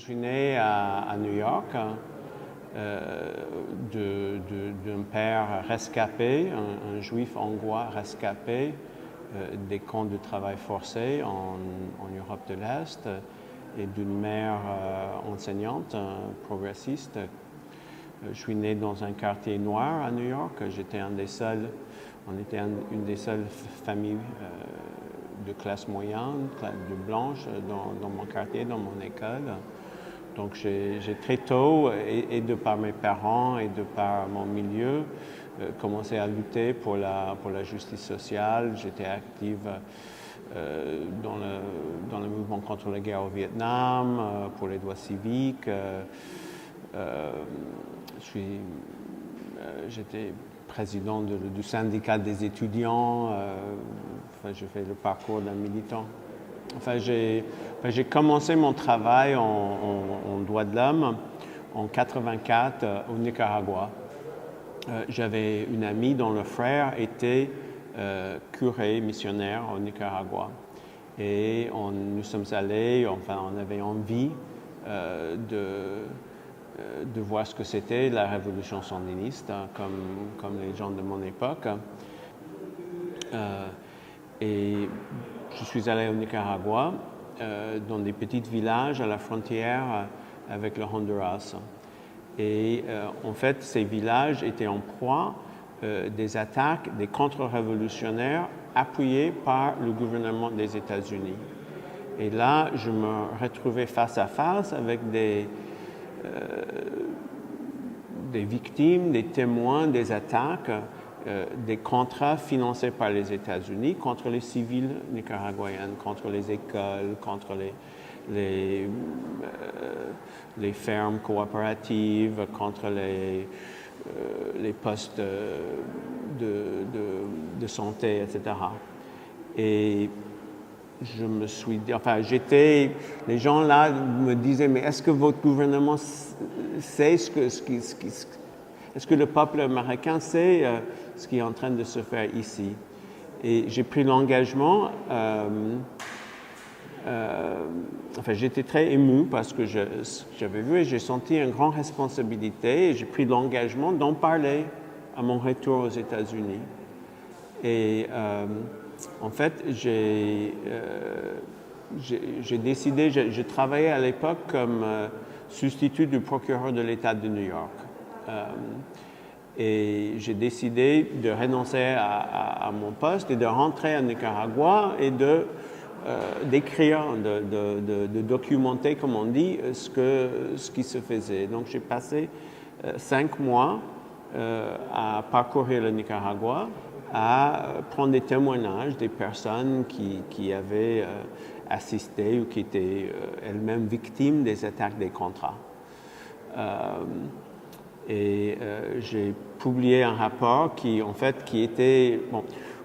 suis né à New York d'un père rescapé, un juif hongrois rescapé des camps de travail forcé en Europe de l'Est et d'une mère enseignante, progressiste. Je suis né dans un quartier noir à New York. On était une des seules familles de classe moyenne, de blanche, dans mon quartier, dans mon école. Donc j'ai très tôt, et de par mes parents et de par mon milieu, commencé à lutter pour la justice sociale. J'étais active dans le mouvement contre la guerre au Vietnam, pour les droits civiques. J'étais président du syndicat des étudiants. J'ai fait le parcours d'un militant. J'ai commencé mon travail en droits de l'homme en 84 au Nicaragua. J'avais une amie dont le frère était curé missionnaire au Nicaragua. Et nous sommes allés, on avait envie de voir ce que c'était la révolution sandiniste, comme les gens de mon époque. Et je suis allé au Nicaragua, dans des petits villages à la frontière avec le Honduras. Et en fait, ces villages étaient en proie des attaques des contre-révolutionnaires appuyés par le gouvernement des États-Unis. Et là, je me retrouvais face à face avec des victimes, des témoins des attaques, des contrats financés par les États-Unis contre les civils nicaraguayens, contre les écoles, contre les fermes coopératives, contre les postes de santé, etc. Et je me suis dit, les gens là me disaient, mais est-ce que votre gouvernement sait est-ce que le peuple américain sait ce qui est en train de se faire ici? Et j'ai pris l'engagement, j'étais très ému parce que j'avais vu et j'ai senti une grande responsabilité et j'ai pris l'engagement d'en parler à mon retour aux États-Unis. Et en fait, j'ai décidé, je travaillais à l'époque comme substitut du procureur de l'État de New York. Et j'ai décidé de renoncer à mon poste et de rentrer à Nicaragua et d'écrire, de documenter, comme on dit, ce qui se faisait. Donc j'ai passé 5 mois à parcourir le Nicaragua, à prendre des témoignages des personnes qui avaient assisté ou qui étaient elles-mêmes victimes des attaques des contrats. J'ai publié un rapport qui était...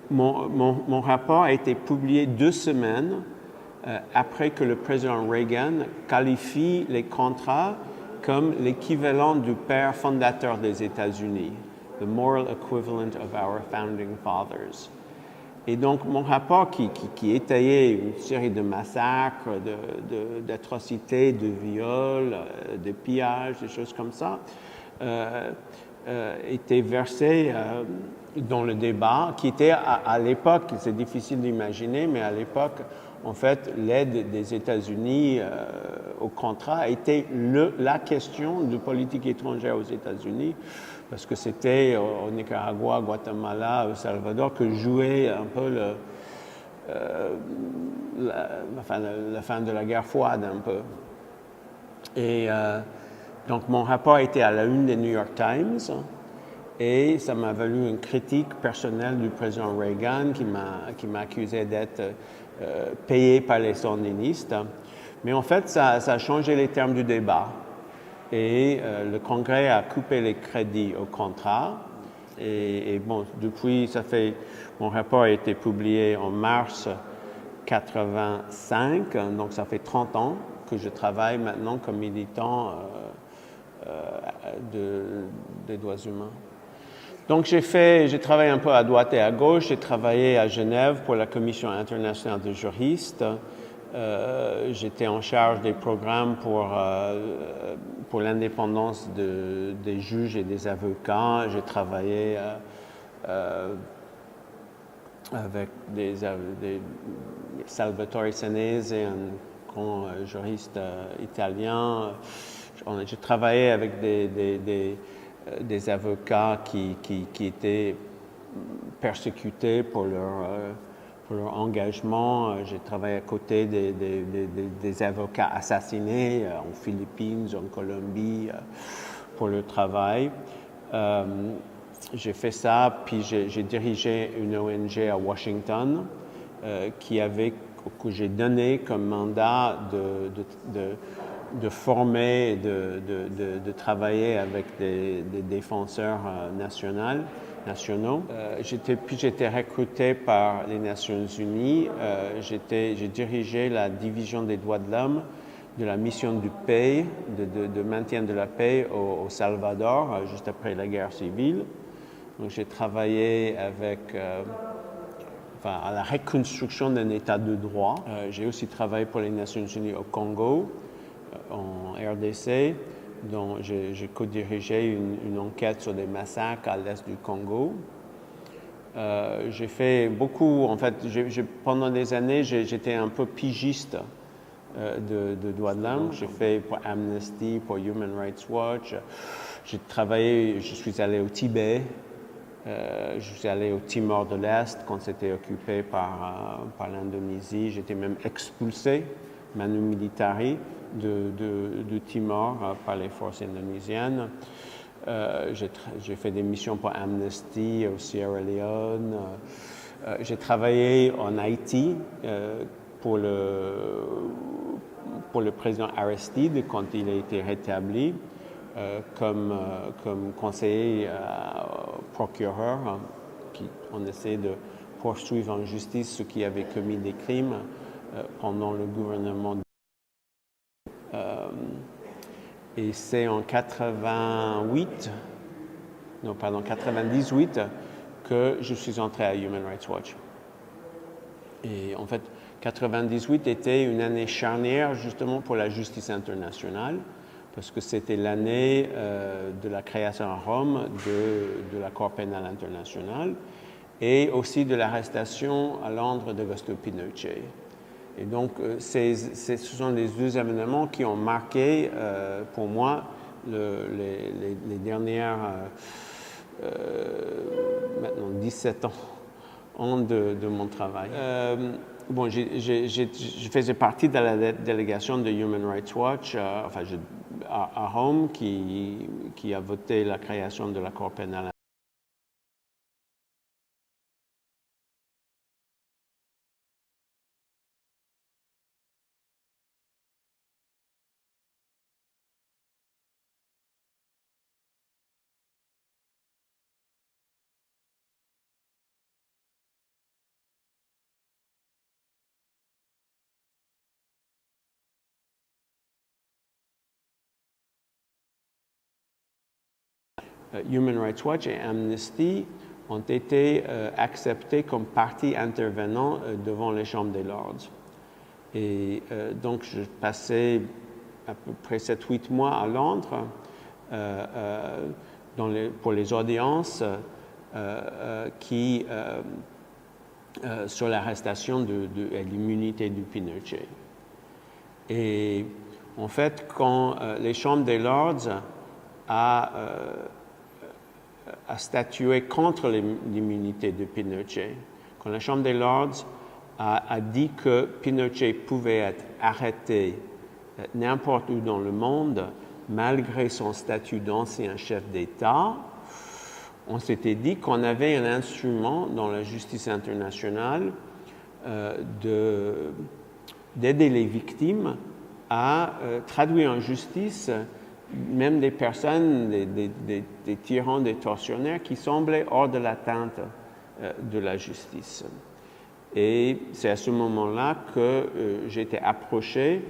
Mon rapport a été publié 2 semaines après que le président Reagan qualifie les contrats comme l'équivalent du père fondateur des États-Unis, the moral equivalent of our founding fathers. Et donc, mon rapport qui étayait une série de massacres, d'atrocités, de viols, de pillages, des choses comme ça, était versé dans le débat, qui était à l'époque, c'est difficile d'imaginer, mais à l'époque, en fait, l'aide des États-Unis au contrat était la question de politique étrangère aux États-Unis, parce que c'était au Nicaragua, Guatemala, au Salvador que jouait un peu la fin de la guerre froide un peu. Et donc mon rapport était à la une des New York Times et ça m'a valu une critique personnelle du président Reagan qui m'a accusé d'être payé par les sandinistes. Mais en fait, ça a changé les termes du débat. Et le Congrès a coupé les crédits au contrat. Et bon, depuis, mon rapport a été publié en mars 85, donc ça fait 30 ans que je travaille maintenant comme militant des droits humains. Donc j'ai travaillé un peu à droite et à gauche. J'ai travaillé à Genève pour la Commission internationale de juristes. J'étais en charge des programmes pour l'indépendance des juges et des avocats. J'ai travaillé avec Salvatore Sanese, un grand juriste italien. J'ai travaillé avec des avocats qui étaient persécutés pour leur engagement. J'ai travaillé à côté des avocats assassinés en Philippines, en Colombie, pour le travail. J'ai fait ça, puis j'ai dirigé une ONG à Washington que j'ai donné comme mandat de former, de travailler avec des défenseurs nationaux. Puis j'étais recruté par les Nations Unies. J'ai dirigé la division des droits de l'homme de la mission de paix, de maintien de la paix au Salvador, juste après la guerre civile. Donc j'ai travaillé à la reconstruction d'un état de droit. J'ai aussi travaillé pour les Nations Unies au Congo, en RDC, dont j'ai co-dirigé une enquête sur des massacres à l'est du Congo. J'ai fait beaucoup, en fait, pendant des années, j'étais un peu pigiste de droits de l'homme. J'ai fait pour Amnesty, pour Human Rights Watch. J'ai travaillé, je suis allé au Tibet. Je suis allé au Timor de l'Est quand c'était occupé par l'Indonésie. J'étais même expulsé, manu militari, de Timor par les forces indonésiennes. J'ai fait des missions pour Amnesty au Sierra Leone. J'ai travaillé en Haïti pour le président Aristide quand il a été rétabli. Comme conseiller procureur, on essaie de poursuivre en justice ceux qui avaient commis des crimes pendant le gouvernement. Et c'est en 98 que je suis entré à Human Rights Watch. Et en fait, 98 était une année charnière justement pour la justice internationale, parce que c'était l'année de la création à Rome de la Cour pénale internationale et aussi de l'arrestation à Londres d'Augusto Pinochet. Et donc, ce sont les deux événements qui ont marqué pour moi les dernières maintenant 17 ans de mon travail. Je faisais partie de la délégation de Human Rights Watch à Rome qui a voté la création de la Cour pénale. Human Rights Watch et Amnesty ont été acceptés comme parties intervenant devant les chambres des Lords. Et donc, je passais à peu près 7-8 mois à Londres pour les audiences sur l'arrestation et l'immunité du Pinochet. Et en fait, quand les chambres des Lords a statué contre l'immunité de Pinochet, quand la Chambre des Lords a dit que Pinochet pouvait être arrêté n'importe où dans le monde, malgré son statut d'ancien chef d'État, on s'était dit qu'on avait un instrument dans la justice internationale d'aider les victimes à traduire en justice même des personnes, des tyrans, des tortionnaires qui semblaient hors de l'atteinte de la justice. Et c'est à ce moment-là que j'ai été approché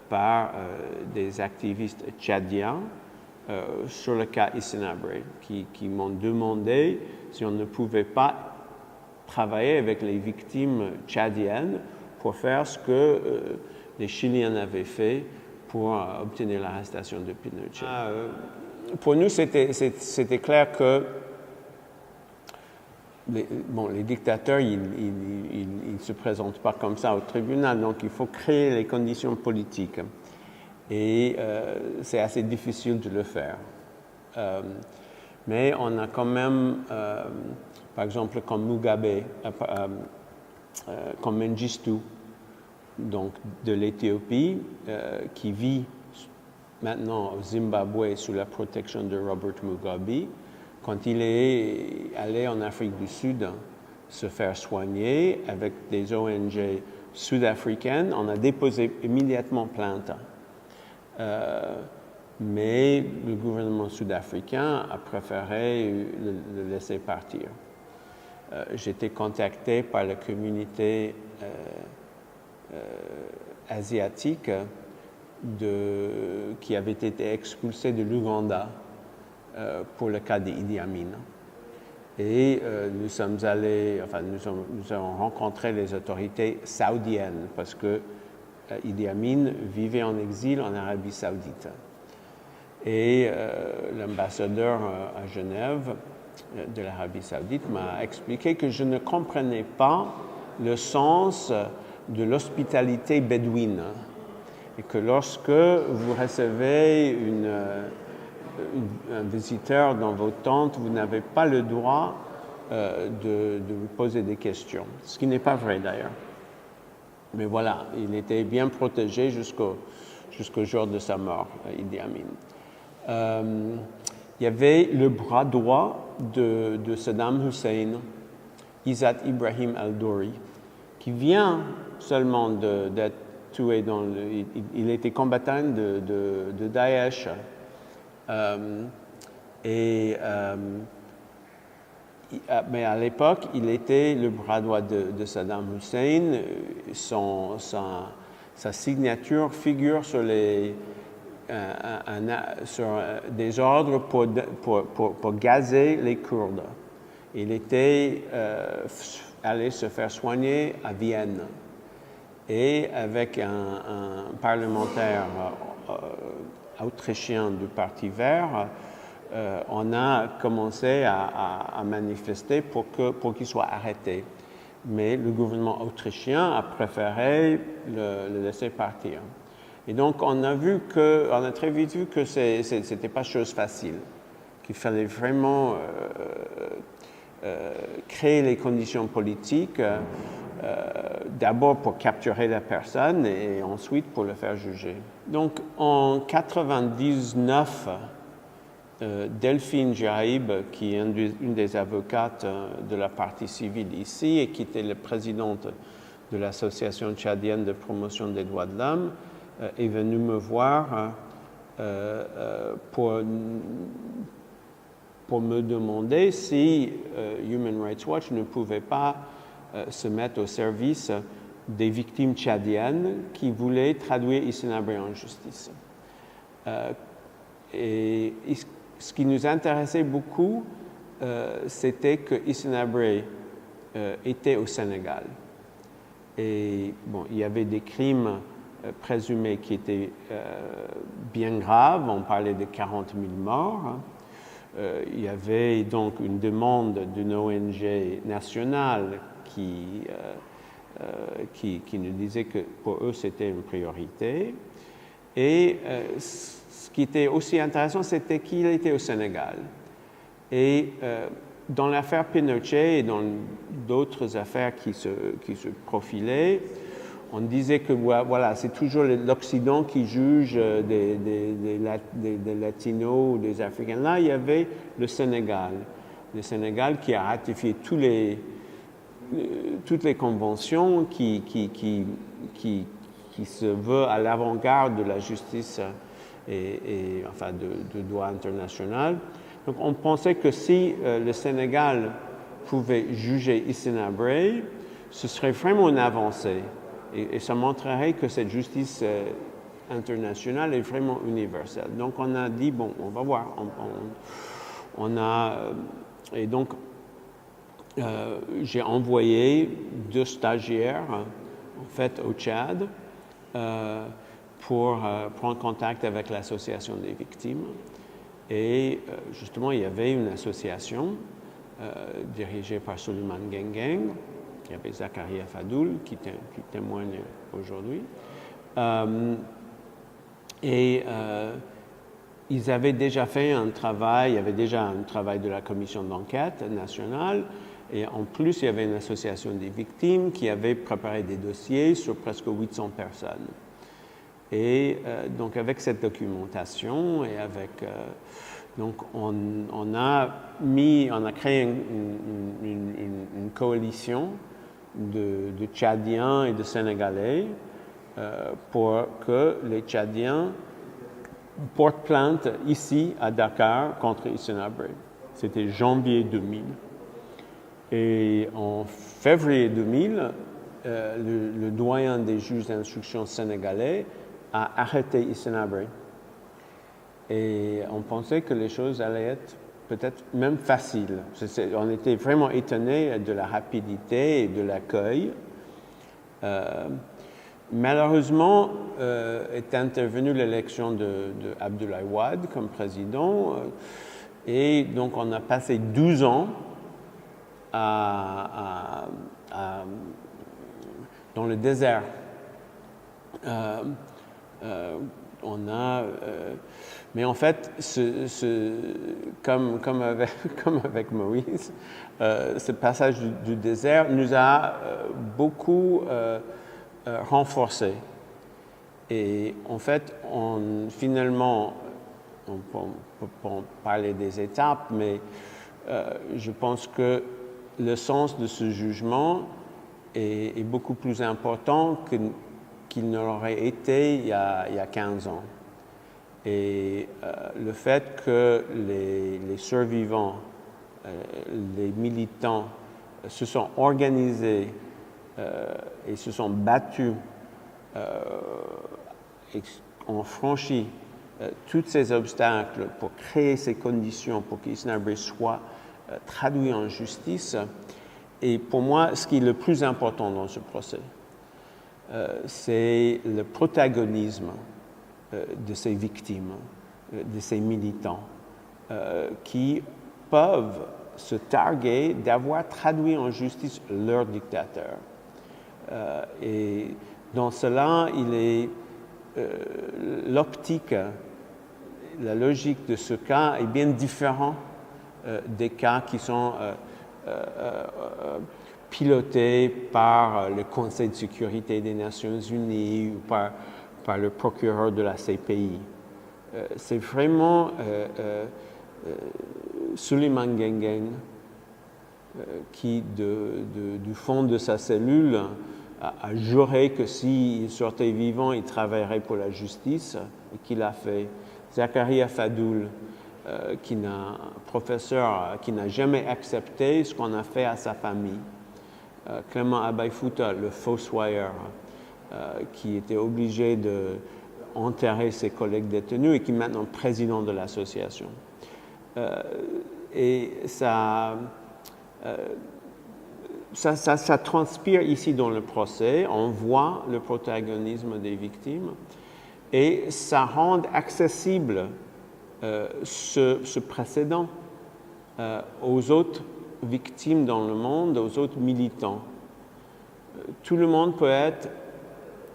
par des activistes tchadiens sur le cas Hissène Habré, qui m'ont demandé si on ne pouvait pas travailler avec les victimes tchadiennes pour faire ce que les Chiliens avaient fait pour obtenir l'arrestation de Pinochet. Pour nous, c'était clair que les dictateurs, ils ne se présentent pas comme ça au tribunal, donc il faut créer les conditions politiques. Et c'est assez difficile de le faire. Mais on a quand même, par exemple, comme Mugabe, comme Mengistu, donc de l'Éthiopie, qui vit maintenant au Zimbabwe sous la protection de Robert Mugabe. Quand il est allé en Afrique du Sud se faire soigner avec des ONG sud-africaines, on a déposé immédiatement plainte. Mais le gouvernement sud-africain a préféré le laisser partir. J'ai été contacté par la communauté asiatique qui avait été expulsée de l'Ouganda pour le cas d'Idi Amin. Et nous avons rencontré les autorités saoudiennes parce que Idi Amin vivait en exil en Arabie Saoudite. Et l'ambassadeur à Genève de l'Arabie Saoudite m'a expliqué que je ne comprenais pas le sens de l'hospitalité bédouine et que lorsque vous recevez un visiteur dans vos tentes, vous n'avez pas le droit de vous poser des questions, ce qui n'est pas vrai d'ailleurs. Mais voilà, il était bien protégé jusqu'au jour de sa mort, Idi Amin. Il y avait le bras droit de Saddam Hussein, Izzat Ibrahim al-Douri, qui vient seulement d'être tué il était combattant de Daesh. Mais à l'époque, il était le bras droit de Saddam Hussein. Sa signature figure sur des ordres pour gazer les Kurdes. Il était allé se faire soigner à Vienne. Et avec un parlementaire autrichien du Parti vert, on a commencé à manifester pour qu'il soit arrêté. Mais le gouvernement autrichien a préféré le laisser partir. Et donc, on a très vite vu que c'était pas chose facile, qu'il fallait vraiment créer les conditions politiques, d'abord pour capturer la personne et ensuite pour le faire juger. Donc, en 1999, Delphine Jaïb, qui est une des avocates de la partie civile ici et qui était la présidente de l'Association tchadienne de promotion des droits de l'homme, est venue me voir pour me demander si Human Rights Watch ne pouvait pas se mettre au service des victimes tchadiennes qui voulaient traduire Hissène Habré en justice. Et ce qui nous intéressait beaucoup, c'était que Hissène Habré était au Sénégal. Et bon, il y avait des crimes présumés qui étaient bien graves. On parlait de 40 000 morts. Il y avait donc une demande d'une ONG nationale qui nous disait que pour eux, c'était une priorité. Et ce qui était aussi intéressant, c'était qu'il était au Sénégal. Et dans l'affaire Pinochet et dans d'autres affaires qui se profilaient, on disait que voilà, c'est toujours l'Occident qui juge des Latinos ou des Africains. Là, il y avait le Sénégal. Le Sénégal qui a ratifié toutes les conventions qui se veut à l'avant-garde de la justice et enfin de droit international. Donc on pensait que si le Sénégal pouvait juger Hissène Habré, ce serait vraiment une avancée et ça montrerait que cette justice internationale est vraiment universelle. Donc on a dit bon, on va voir. Et donc j'ai envoyé 2 stagiaires en fait, au Tchad pour prendre contact avec l'association des victimes. Et justement, il y avait une association dirigée par Suleiman Gengeng. Il y avait Zakaria Fadoul qui témoigne aujourd'hui. Ils avaient déjà fait un travail, il y avait déjà un travail de la commission d'enquête nationale, et en plus, il y avait une association des victimes qui avait préparé des dossiers sur presque 800 personnes. Et donc, avec cette documentation et avec... donc, on a créé une coalition de Tchadiens et de Sénégalais pour que les Tchadiens portent plainte ici à Dakar contre Hissène Habré. C'était janvier 2000. Et en février 2000, le doyen des juges d'instruction sénégalais a arrêté Hissène Habré. Et on pensait que les choses allaient être peut-être même faciles. On était vraiment étonnés de la rapidité et de l'accueil. Malheureusement, est intervenue l'élection de Abdoulaye Wade comme président. Et donc, on a passé 12 ans dans le désert. Mais en fait, comme avec Moïse, ce passage du désert nous a beaucoup renforcés. Et en fait, finalement, on peut parler des étapes, mais je pense que le sens de ce jugement est beaucoup plus important qu'il ne l'aurait été il y a 15 ans. Et le fait que les survivants, les militants se sont organisés et se sont battus et ont franchi tous ces obstacles pour créer ces conditions pour qu'Hissène Habré soit traduit en justice. Et pour moi, ce qui est le plus important dans ce procès, c'est le protagonisme de ces victimes, de ces militants, qui peuvent se targuer d'avoir traduit en justice leur dictateur. Et dans cela, il est l'optique, la logique de ce cas est bien différente des cas qui sont pilotés par le Conseil de sécurité des Nations Unies ou par le procureur de la CPI. C'est vraiment Suleiman Gengeng qui, du fond de sa cellule, a juré que s'il sortait vivant, il travaillerait pour la justice, et qu'il l'a fait. Zakaria Fadoul, professeur qui n'a jamais accepté ce qu'on a fait à sa famille. Clément Abaïfouta, le fossoyeur, qui était obligé d'enterrer ses collègues détenus et qui est maintenant président de l'association. Et ça transpire ici dans le procès, on voit le protagonisme des victimes et ça rend accessible ce précédent aux autres victimes dans le monde, aux autres militants. Tout le monde peut être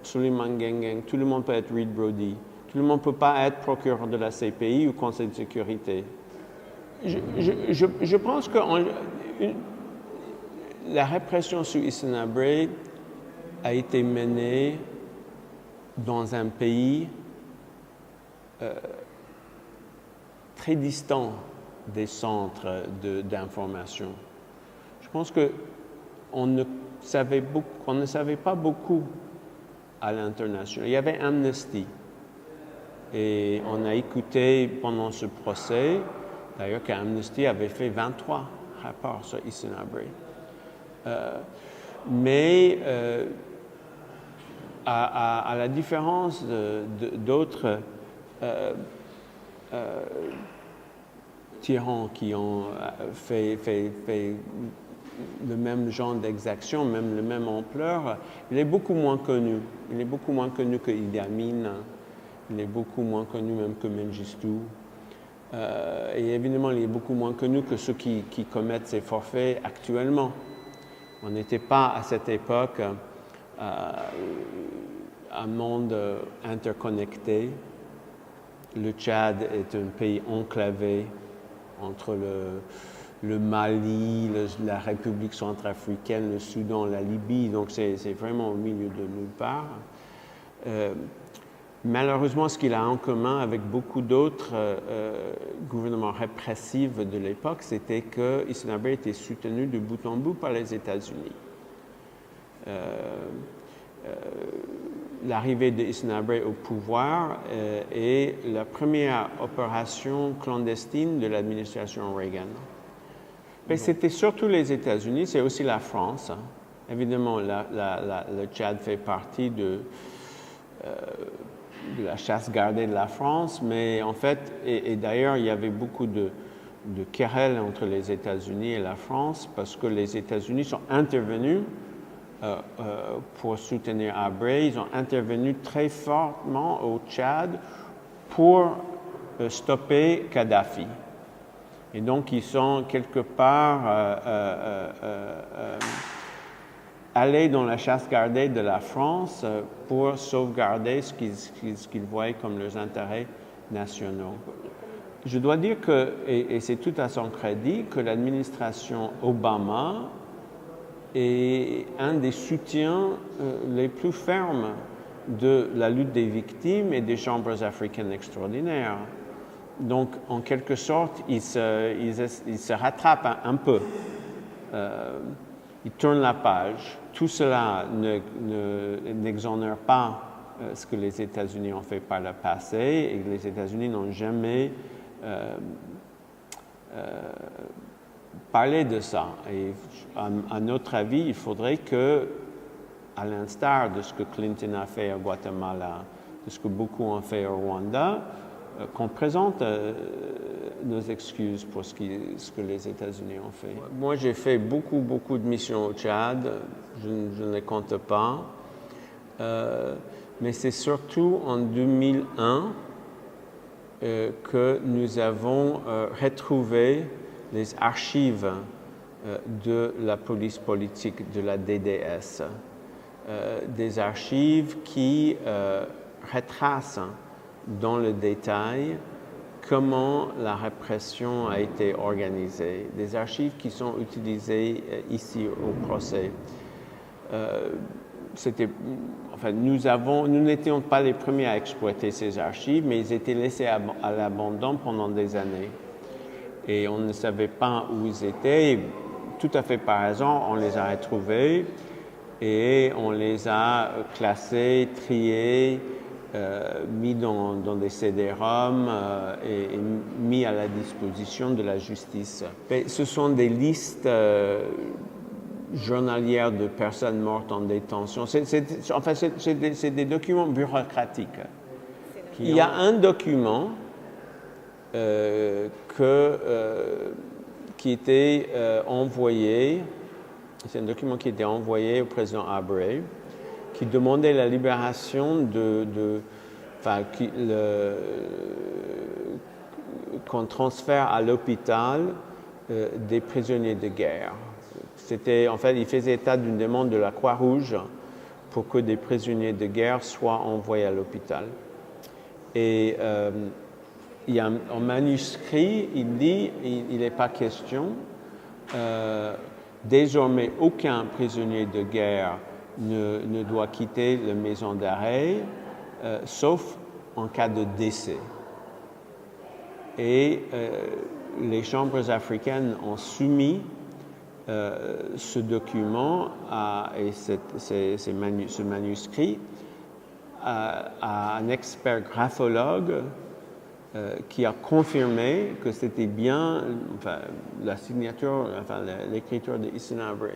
Suleiman Gengeng, tout le monde peut être Reed Brody, tout le monde ne peut pas être procureur de la CPI ou Conseil de sécurité. Je pense que la répression sur Hissène Habré a été menée dans un pays très distant des centres d'information. Je pense qu'on ne savait pas beaucoup à l'international. Il y avait Amnesty. Et on a écouté pendant ce procès, d'ailleurs, qu'Amnesty avait fait 23 rapports sur Hissène Habré. Mais à la différence d'autres tyrans qui ont fait le même genre d'exaction, même la même ampleur, il est beaucoup moins connu. Il est beaucoup moins connu que Idi Amin, il est beaucoup moins connu même que Mengistu. Et évidemment, il est beaucoup moins connu que ceux qui commettent ces forfaits actuellement. On n'était pas à cette époque un monde interconnecté. Le Tchad est un pays enclavé entre le Mali, la République centrafricaine, le Soudan, la Libye, donc c'est vraiment au milieu de nulle part. Malheureusement, ce qu'il a en commun avec beaucoup d'autres gouvernements répressifs de l'époque, c'était que Hissène Habré était soutenu de bout en bout par les États-Unis. L'arrivée de Hissène Habré au pouvoir est la première opération clandestine de l'administration Reagan. Mais c'était surtout les États-Unis, c'est aussi la France. Hein. Évidemment, le Tchad fait partie de la chasse gardée de la France, mais en fait, et d'ailleurs, il y avait beaucoup de querelles entre les États-Unis et la France parce que les États-Unis sont intervenus pour soutenir Habré. Ils ont intervenu très fortement au Tchad pour stopper Kadhafi. Et donc, ils sont quelque part allés dans la chasse gardée de la France pour sauvegarder ce qu'ils voyaient comme leurs intérêts nationaux. Je dois dire que, et c'est tout à son crédit, que l'administration Obama est un des soutiens les plus fermes de la lutte des victimes et des chambres africaines extraordinaires. Donc, en quelque sorte, il se rattrape un peu. Il tourne la page. Tout cela n'exonère pas ce que les États-Unis ont fait par le passé et que les États-Unis n'ont jamais parlé de ça. Et à notre avis, il faudrait que, à l'instar de ce que Clinton a fait au Guatemala, de ce que beaucoup ont fait au Rwanda, qu'on présente nos excuses pour ce que les États-Unis ont fait. Moi, j'ai fait beaucoup de missions au Tchad, je ne les compte pas, mais c'est surtout en 2001 que nous avons retrouvé les archives de la police politique de la DDS, des archives qui retracent dans le détail comment la répression a été organisée, des archives qui sont utilisées ici au procès. Nous n'étions pas les premiers à exploiter ces archives, mais ils étaient laissés à l'abandon pendant des années. Et on ne savait pas où ils étaient. Et tout à fait par hasard, on les a retrouvés et on les a classés, triés, mis dans des CD-ROM et mis à la disposition de la justice. Mais ce sont des listes journalières de personnes mortes en détention. C'est des documents bureaucratiques. Il y a un document qui était envoyé, c'est un document qui était envoyé au président Habré, qui demandait la libération qu'on transfère à l'hôpital des prisonniers de guerre. Il faisait état d'une demande de la Croix-Rouge pour que des prisonniers de guerre soient envoyés à l'hôpital. Et il y a un manuscrit, il dit, il n'est pas question, désormais aucun prisonnier de guerre ne doit quitter la maison d'arrêt, sauf en cas de décès. Et les chambres africaines ont soumis ce document et ce manuscrit à un expert graphologue qui a confirmé que c'était bien la signature, l'écriture de Hissène Habré.